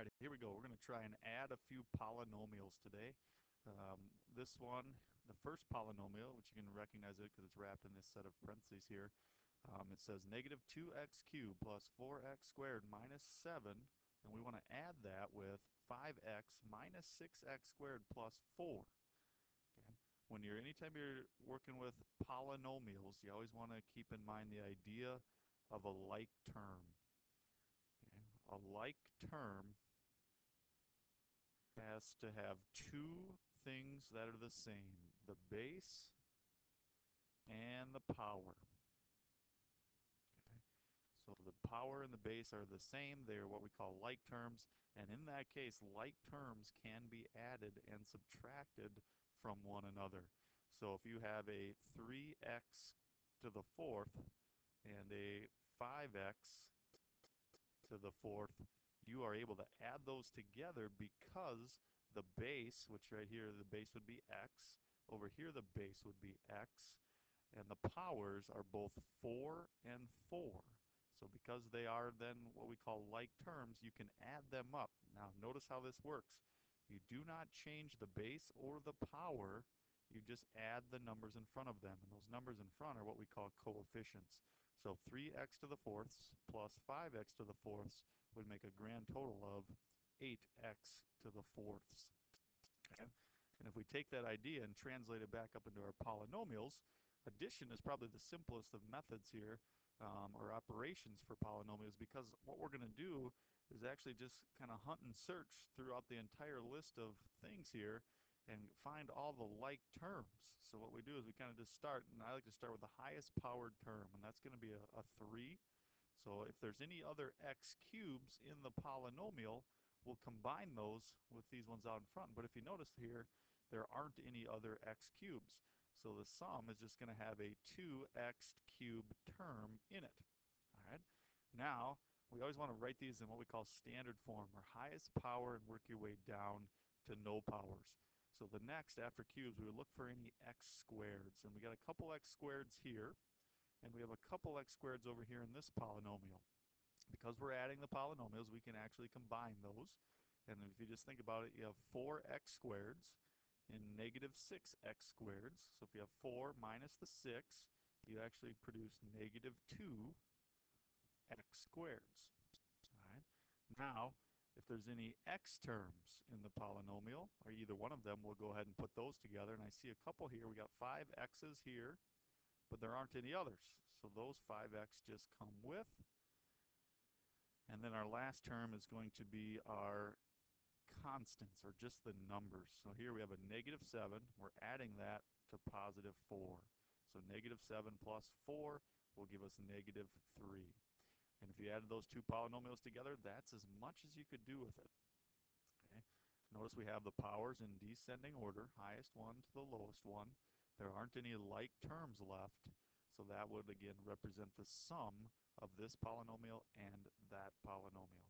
Alright, here we go. We're going to try and add a few polynomials today. This one, the first polynomial, which you can recognize it because it's wrapped in this set of parentheses here, it says negative 2x cubed plus 4x squared minus 7, and we want to add that with 5x minus 6x squared plus 4. Okay? Anytime you're working with polynomials, you always want to keep in mind the idea of a like term. Okay? A like term has to have two things that are the same, the base and the power. Okay? So the power and the base are the same. They're what we call like terms, and in that case, like terms can be added and subtracted from one another. So if you have a 3x to the fourth and a 5x to the fourth, you are able to add those together because the base, which right here the base would be x, over here the base would be x, and the powers are both 4 and 4. So because they are then what we call like terms, you can add them up. Now notice how this works. You do not change the base or the power, you just add the numbers in front of them, and those numbers in front are what we call coefficients. So 3x to the fourths plus 5x to the fourths would make a grand total of 8x to the fourths. Okay? And if we take that idea and translate it back up into our polynomials, addition is probably the simplest of methods here, or operations for polynomials, because what we're going to do is actually just kind of hunt and search throughout the entire list of things here and find all the like terms. So what we do is we kind of just start, and I like to start with the highest powered term, and that's going to be a 3. So if there's any other x cubes in the polynomial, we'll combine those with these ones out in front. But if you notice here, there aren't any other x cubes. So the sum is just going to have a 2x cubed term in it. All right. Now, we always want to write these in what we call standard form, or highest power, and work your way down to no powers. So the next, after cubes, we would look for any x squareds. And we got a couple x squareds here, and we have a couple x squareds over here in this polynomial. Because we're adding the polynomials, we can actually combine those. And if you just think about it, you have 4x squareds and negative 6x squareds. So if you have 4 minus the 6, you actually produce negative 2x squareds. All right. Now, if there's any x terms in the polynomial, or either one of them, we'll go ahead and put those together. And I see a couple here. We got 5 x's here, but there aren't any others. So those 5x just come with. And then our last term is going to be our constants, or just the numbers. So here we have a negative 7. We're adding that to positive 4. So negative 7 plus 4 will give us negative 3. And if you added those two polynomials together, that's as much as you could do with it. Okay. Notice we have the powers in descending order, highest one to the lowest one. There aren't any like terms left, so that would again represent the sum of this polynomial and that polynomial.